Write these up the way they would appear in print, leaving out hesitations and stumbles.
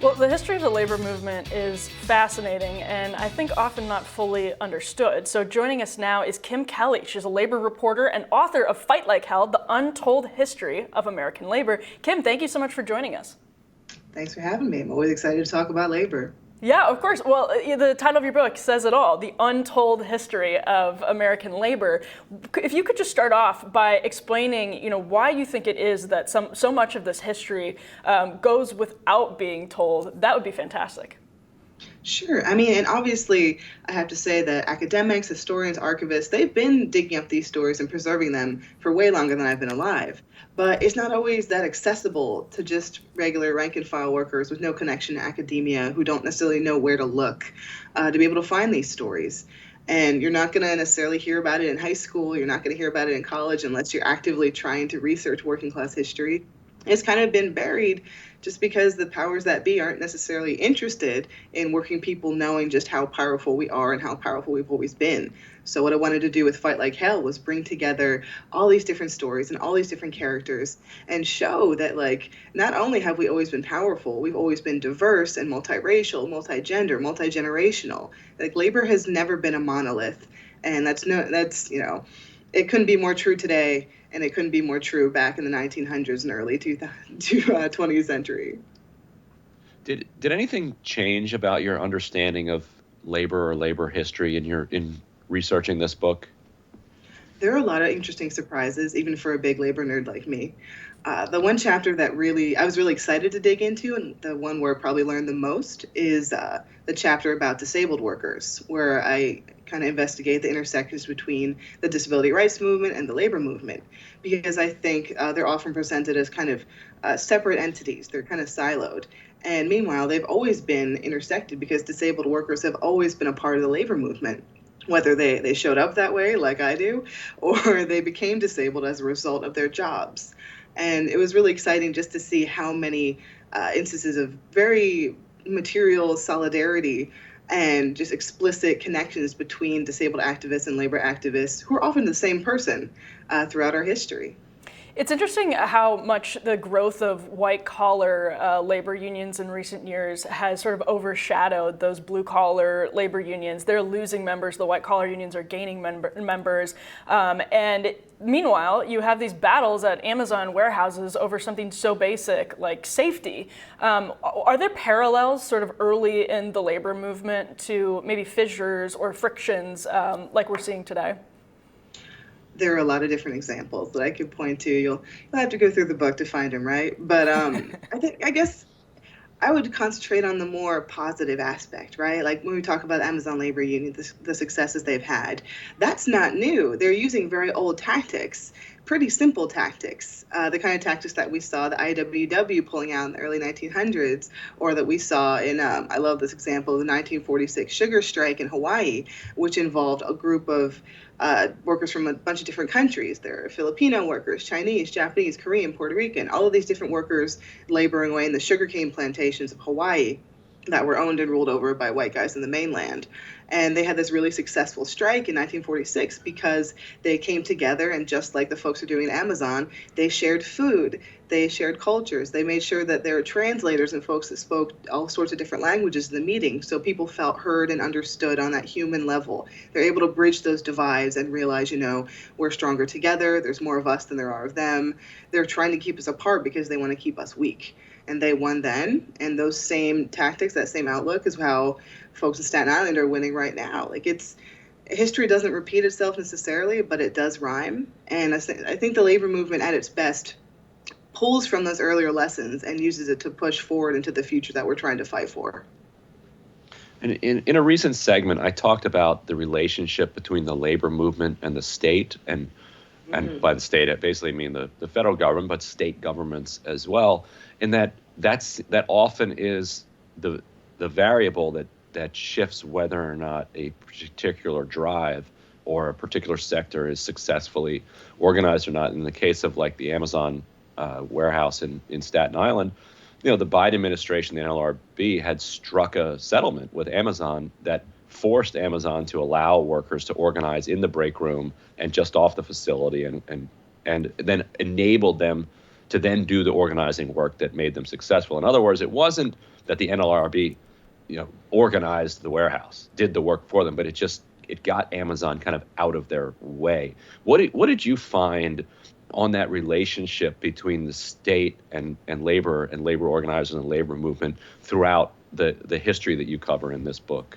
Well, the history of the labor movement is fascinating and I think often not fully understood. So joining us now is Kim Kelly. She's a labor reporter and author of Fight Like Hell, The Untold History of American Labor. Kim, thank you so much for joining us. Thanks for having me. I'm always excited to talk about labor. Yeah, of course. Well, the title of your book says it all, The Untold History of American Labor. If you could just start off by explaining, why you think it is that so much of this history goes without being told, that would be fantastic. Sure. And obviously, I have to say that academics, historians, archivists, they've been digging up these stories and preserving them for way longer than I've been alive. But it's not always that accessible to just regular rank and file workers with no connection to academia who don't necessarily know where to look to be able to find these stories. And you're not going to necessarily hear about it in high school. You're not going to hear about it in college unless you're actively trying to research working class history. It's kind of been buried just because the powers that be aren't necessarily interested in working people knowing just how powerful we are and how powerful we've always been. So what I wanted to do with Fight Like Hell was bring together all these different stories and all these different characters and show that, like, not only have we always been powerful, we've always been diverse and multiracial, multigender, multigenerational. Like, labor has never been a monolith. And it couldn't be more true today, and it couldn't be more true back in the 1900s and early 20th century. Did anything change about your understanding of labor or labor history in researching this book? There are a lot of interesting surprises, even for a big labor nerd like me. The one chapter that I was really excited to dig into, and the one where I probably learned the most, is the chapter about disabled workers, where I kind of investigate the intersections between the disability rights movement and the labor movement, because I think they're often presented as kind of separate entities. They're kind of siloed. And meanwhile, they've always been intersected because disabled workers have always been a part of the labor movement, whether they showed up that way like I do, or they became disabled as a result of their jobs. And it was really exciting just to see how many instances of very material solidarity and just explicit connections between disabled activists and labor activists, who are often the same person throughout our history. It's interesting how much the growth of white-collar labor unions in recent years has sort of overshadowed those blue-collar labor unions. They're losing members. The white-collar unions are gaining members. And meanwhile, you have these battles at Amazon warehouses over something so basic like safety. Are there parallels sort of early in the labor movement to maybe fissures or frictions like we're seeing today? There are a lot of different examples that I could point to. You'll have to go through the book to find them, right? But I guess I would concentrate on the more positive aspect, right? Like when we talk about the Amazon labor union, the successes they've had, that's not new. They're using very old tactics, pretty simple tactics, the kind of tactics that we saw the IWW pulling out in the early 1900s, or that we saw in, I love this example, the 1946 sugar strike in Hawaii, which involved a group of workers from a bunch of different countries. There are Filipino workers, Chinese, Japanese, Korean, Puerto Rican, all of these different workers laboring away in the sugarcane plantations of Hawaii that were owned and ruled over by white guys in the mainland. And they had this really successful strike in 1946 because they came together, and just like the folks are doing in Amazon, they shared food, they shared cultures, they made sure that there were translators and folks that spoke all sorts of different languages in the meeting, so people felt heard and understood on that human level. They're able to bridge those divides and realize, we're stronger together, there's more of us than there are of them. They're trying to keep us apart because they want to keep us weak. And they won then, and those same tactics, that same outlook is how folks in Staten Island are winning right now. Like, history doesn't repeat itself necessarily, but it does rhyme. And I think the labor movement at its best pulls from those earlier lessons and uses it to push forward into the future that we're trying to fight for. And in a recent segment, I talked about the relationship between the labor movement and the state, and by the state, I basically mean the federal government, but state governments as well. And that often is the variable that shifts whether or not a particular drive or a particular sector is successfully organized or not. In the case of like the Amazon warehouse in Staten Island, the Biden administration, the NLRB, had struck a settlement with Amazon that forced Amazon to allow workers to organize in the break room and just off the facility, and then enabled them to then do the organizing work that made them successful. In other words, it wasn't that the NLRB, organized the warehouse, did the work for them, but it got Amazon kind of out of their way. What did you find on that relationship between the state and labor organizers and labor movement throughout the history that you cover in this book?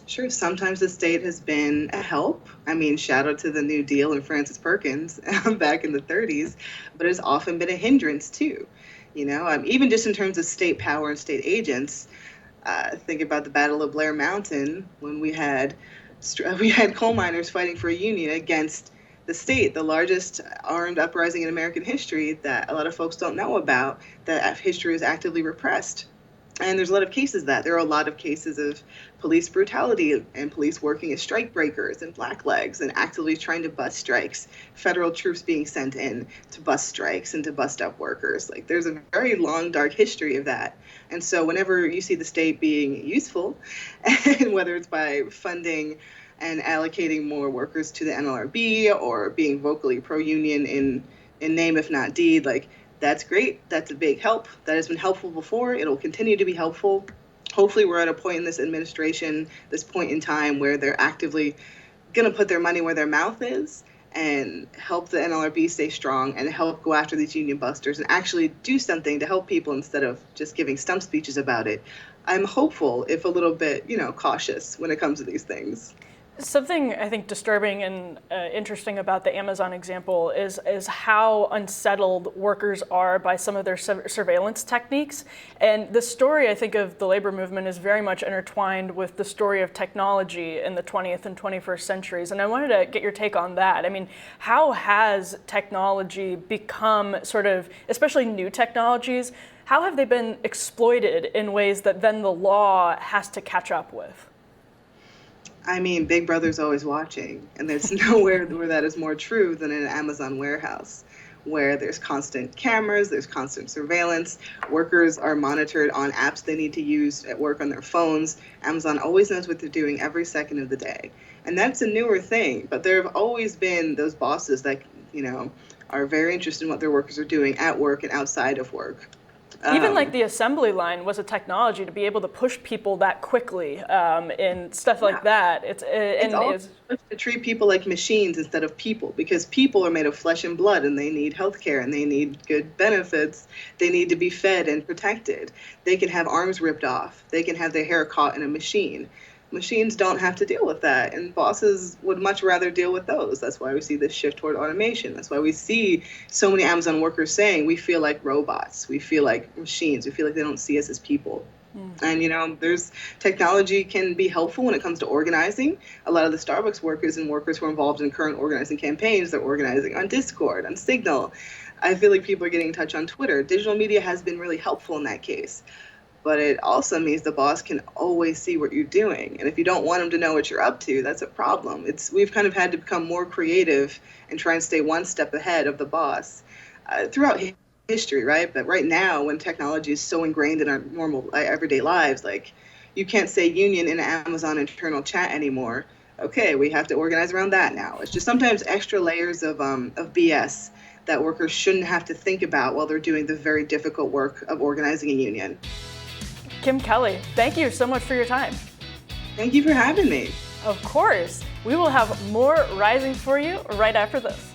Sure. Sometimes the state has been a help. I mean, shout out to the New Deal and Francis Perkins back in the 30s, but it's often been a hindrance too. Even just in terms of state power and state agents, think about the Battle of Blair Mountain when we had coal miners fighting for a union against the state, the largest armed uprising in American history that a lot of folks don't know about, that history is actively repressed. And there's a lot of cases there are a lot of cases of police brutality and police working as strike breakers and blacklegs and actively trying to bust strikes, federal troops being sent in to bust strikes and to bust up workers. Like, there's a very long, dark history of that. And so whenever you see the state being useful, and whether it's by funding and allocating more workers to the NLRB or being vocally pro-union in name if not deed, that's great. That's a big help. That has been helpful before. It'll continue to be helpful. Hopefully we're at a point in this administration, this point in time where they're actively going to put their money where their mouth is and help the NLRB stay strong and help go after these union busters and actually do something to help people instead of just giving stump speeches about it. I'm hopeful, if a little bit, cautious when it comes to these things. Something I think disturbing and interesting about the Amazon example is how unsettled workers are by some of their surveillance techniques. And the story, I think, of the labor movement is very much intertwined with the story of technology in the 20th and 21st centuries. And I wanted to get your take on that. I mean, how has technology become sort of, especially new technologies, how have they been exploited in ways that then the law has to catch up with? I mean, Big Brother's always watching, and there's nowhere where that is more true than in an Amazon warehouse, where there's constant cameras, there's constant surveillance, workers are monitored on apps they need to use at work on their phones. Amazon always knows what they're doing every second of the day. And that's a newer thing, but there have always been those bosses that, are very interested in what their workers are doing at work and outside of work. Even the assembly line was a technology to be able to push people that quickly and stuff like that. It's to treat people like machines instead of people, because people are made of flesh and blood and they need health care and they need good benefits. They need to be fed and protected. They can have arms ripped off. They can have their hair caught in a machine. Machines don't have to deal with that, and bosses would much rather deal with those. That's why we see this shift toward automation. That's why we see so many Amazon workers saying we feel like robots, we feel like machines, we feel like they don't see us as people. And there's technology can be helpful when it comes to organizing. A lot of the Starbucks workers and workers who are involved in current organizing campaigns, they're organizing on Discord, on Signal. I feel like people are getting in touch on Twitter. Digital media has been really helpful in that case. But it also means the boss can always see what you're doing. And if you don't want him to know what you're up to, that's a problem. We've kind of had to become more creative and try and stay one step ahead of the boss throughout history, right? But right now, when technology is so ingrained in our normal everyday lives, you can't say union in an Amazon internal chat anymore. Okay, we have to organize around that now. It's just sometimes extra layers of BS that workers shouldn't have to think about while they're doing the very difficult work of organizing a union. Kim Kelly, thank you so much for your time. Thank you for having me. Of course. We will have more Rising for you right after this.